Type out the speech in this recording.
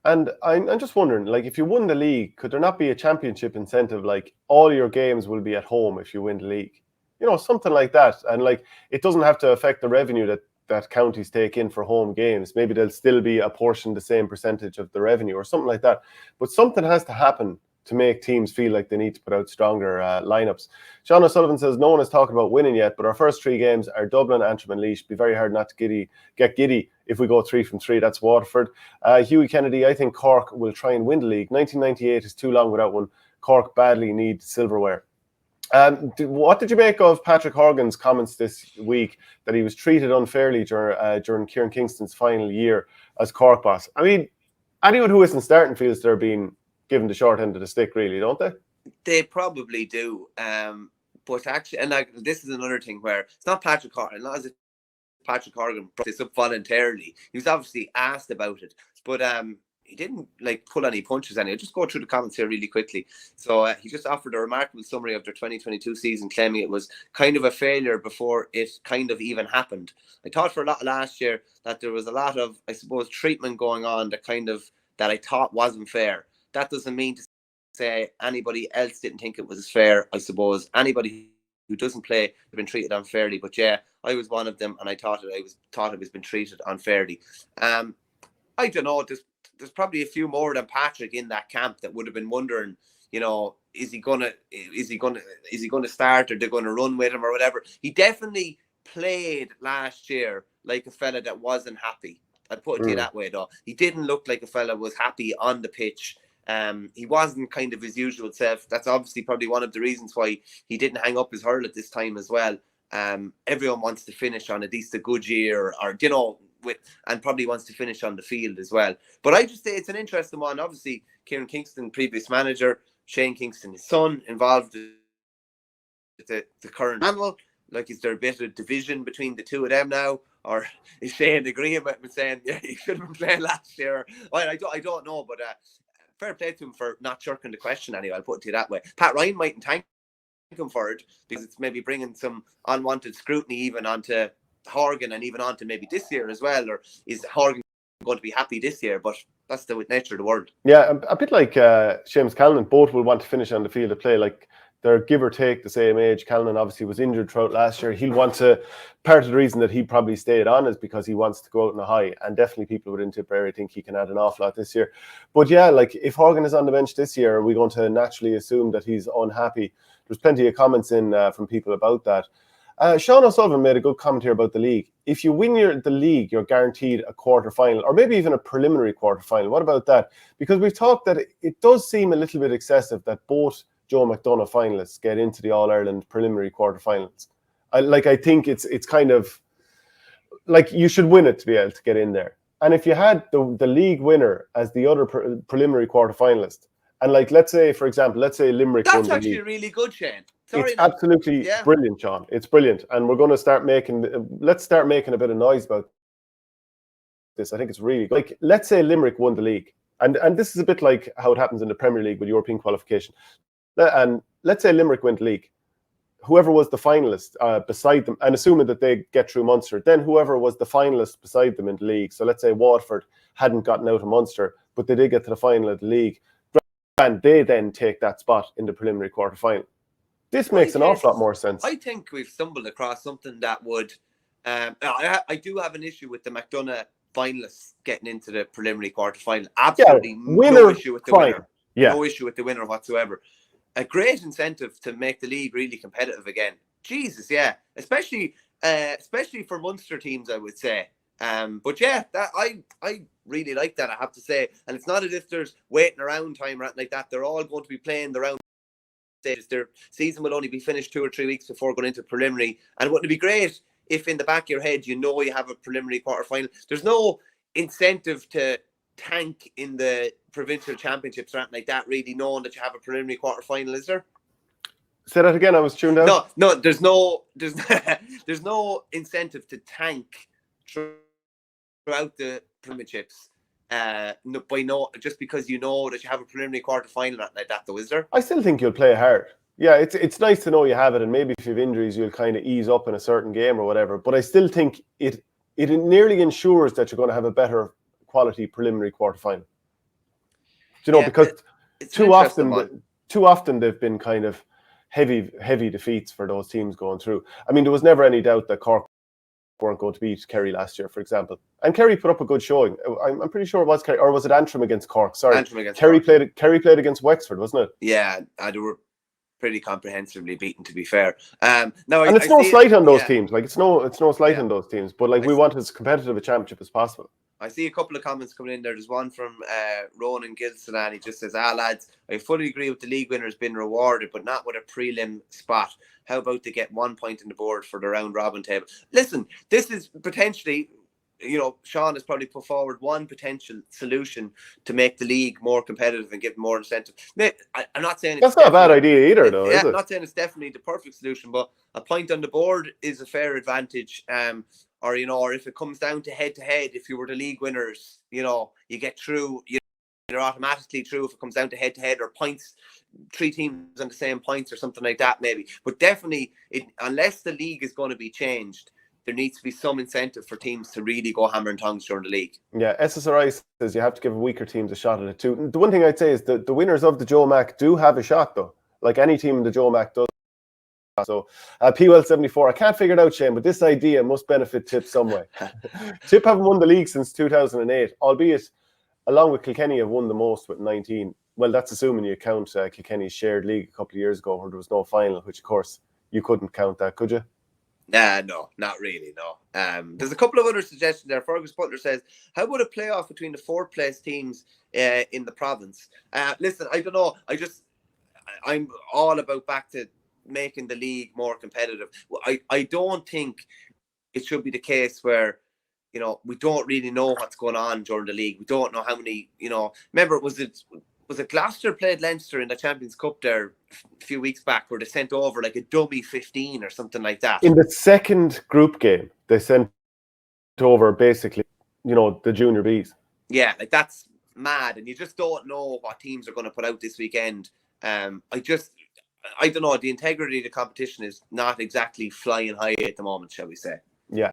And I'm just wondering, like, if you won the league, could there not be a championship incentive? Like, all your games will be at home if you win the league, something like that. And like, it doesn't have to affect the revenue that counties take in for home games. Maybe they'll still be apportioned the same percentage of the revenue or something like that. But something has to happen to make teams feel like they need to put out stronger lineups. Sean O'Sullivan says, no one is talking about winning yet, but our first 3 games are Dublin, Antrim and Laois. Be very hard not to get giddy if we go 3 from 3. That's Waterford. Hughie Kennedy, I think Cork will try and win the league. 1998 is too long without one. Cork badly need silverware. What did you make of Patrick Horgan's comments this week that he was treated unfairly during Kieran Kingston's final year as Cork boss? I mean, anyone who isn't starting feels they're being given the short end of the stick, really, don't they? They probably do. But actually, and like, this is another thing where it's not Patrick Horgan, not as if Patrick Horgan brought this up voluntarily. He was obviously asked about it, but he didn't like pull any punches. I'll just go through the comments here really quickly. So he just offered a remarkable summary of their 2022 season, claiming it was kind of a failure before it kind of even happened. I thought for a lot last year that there was a lot of, I suppose, treatment going on that I thought wasn't fair. That doesn't mean to say anybody else didn't think it was fair. I suppose anybody who doesn't play have been treated unfairly. But yeah, I was one of them, and I thought it was been treated unfairly. I don't know. There's probably a few more than Patrick in that camp that would have been wondering, is he gonna start, or they're gonna run with him or whatever. He definitely played last year like a fella that wasn't happy. I'd put it to you that way, though. He didn't look like a fella was happy on the pitch. He wasn't kind of his usual self. That's obviously probably one of the reasons why he didn't hang up his hurl at this time as well. Everyone wants to finish on at least a good year, or and probably wants to finish on the field as well. But I just say it's an interesting one. Obviously, Kieran Kingston, previous manager, Shane Kingston, his son, involved with the current animal. Like, is there a bit of division between the two of them now? Or is Shane agreeing with saying, yeah, he should have been playing last year? I don't know, but fair play to him for not shirking the question anyway. I'll put it to you that way. Pat Ryan mightn't thank him for it, because it's maybe bringing some unwanted scrutiny even onto Horgan and even onto maybe this year as well. Or is Horgan going to be happy this year? But that's the nature of the world. Yeah, a bit like Seamus Callanan. Both will want to finish on the field of play. Like, they're give or take the same age. Callanan obviously was injured throughout last year. He'll want to. Part of the reason that he probably stayed on is because he wants to go out in a high. And definitely people within Tipperary think he can add an awful lot this year. But yeah, like, if Horgan is on the bench this year, are we going to naturally assume that he's unhappy? There's plenty of comments in from people about that. Sean O'Sullivan made a good comment here about the league. If you win the league, you're guaranteed a quarter-final, or maybe even a preliminary quarter-final. What about that? Because we've talked that it does seem a little bit excessive that both Joe McDonagh finalists get into the All-Ireland preliminary quarter-finals. I think it's kind of like you should win it to be able to get in there. And if you had the league winner as the other preliminary quarter-finalist, and like, let's say, for example, Limerick won the league. That's actually really good, Shane. It's absolutely brilliant, Sean. It's brilliant. And we're going to start making a bit of noise about this. I think it's really good. Like, let's say Limerick won the league. And this is a bit like how it happens in the Premier League with European qualification. And let's say Limerick win the league. Whoever was the finalist beside them, and assuming that they get through Munster, then whoever was the finalist beside them in the league. So let's say Waterford hadn't gotten out of Munster, but they did get to the final of the league. And they then take that spot in the preliminary quarter-final. This makes an awful lot more sense. I think we've stumbled across something that would... I do have an issue with the McDonagh finalists getting into the preliminary quarter-final. Absolutely no issue with the winner. Yeah. No issue with the winner whatsoever. A great incentive to make the league really competitive again. Jesus, yeah. Especially for Munster teams, I would say. But yeah, that I really like that, I have to say. And it's not as if there's waiting around time or anything like that. They're all going to be playing the round stages. Their season will only be finished 2 or 3 weeks before going into preliminary. And wouldn't it be great if in the back of your head you know you have a preliminary quarter-final? There's no incentive to tank in the provincial championships or anything like that, really, knowing that you have a preliminary quarter-final, is there? Say that again, I was tuned out. No, there's no incentive to tank throughout the premierships, just because you know that you have a preliminary quarter-final like that, though, is there? I still think you'll play hard. Yeah, it's nice to know you have it, and maybe if you have injuries, you'll kind of ease up in a certain game or whatever. But I still think it nearly ensures that you're going to have a better quality preliminary quarter-final. You know, because it's too often they've been kind of heavy defeats for those teams going through. I mean, there was never any doubt that Cork weren't going to beat Kerry last year, for example. And Kerry put up a good showing. I'm pretty sure it was Kerry, or was it Antrim against Cork? Sorry, Antrim against Kerry Cork. Kerry played against Wexford, wasn't it? Yeah, they were pretty comprehensively beaten, to be fair. Now, and it's no slight on those teams. Like it's no slight on those teams. But like we want as competitive a championship as possible. I see a couple of comments coming in there. There's one from Ronan Gilson, and he just says, lads, I fully agree with the league winners being rewarded, but not with a prelim spot. How about they get 1 point on the board for the round robin table? Listen, this is potentially, Sean has probably put forward one potential solution to make the league more competitive and give more incentive. I'm not saying that's not a bad idea either, though. Yeah, I'm not saying it's definitely the perfect solution, but a point on the board is a fair advantage. Or if it comes down to head, if you were the league winners, you get through. You're automatically through if it comes down to head or points, 3 teams on the same points or something like that, maybe. But definitely, unless the league is going to be changed, there needs to be some incentive for teams to really go hammer and tongs during the league. Yeah, SSRI says you have to give weaker teams a shot at it too. The one thing I'd say is the winners of the Joe Mac do have a shot, though. Like any team in the Joe Mac does. So, PWell74, I can't figure it out, Shane, but this idea must benefit Tip some way. Tip haven't won the league since 2008, albeit along with Kilkenny have won the most with 19. Well, that's assuming you count Kilkenny's shared league a couple of years ago where there was no final, which of course you couldn't count that, could you? No, not really, no. There's a couple of other suggestions there. Fergus Butler says, how about a playoff between the 4th place teams in the province? Listen, I don't know. I'm all about back to making the league more competitive. I don't think it should be the case where, we don't really know what's going on during the league. We don't know how many, remember, was it Gloucester played Leinster in the Champions Cup there a few weeks back where they sent over like a dummy 15 or something like that? In the second group game, they sent over basically, the junior Bs. Yeah, like that's mad. And you just don't know what teams are going to put out this weekend. I don't know. The integrity of the competition is not exactly flying high at the moment, shall we say. Yeah,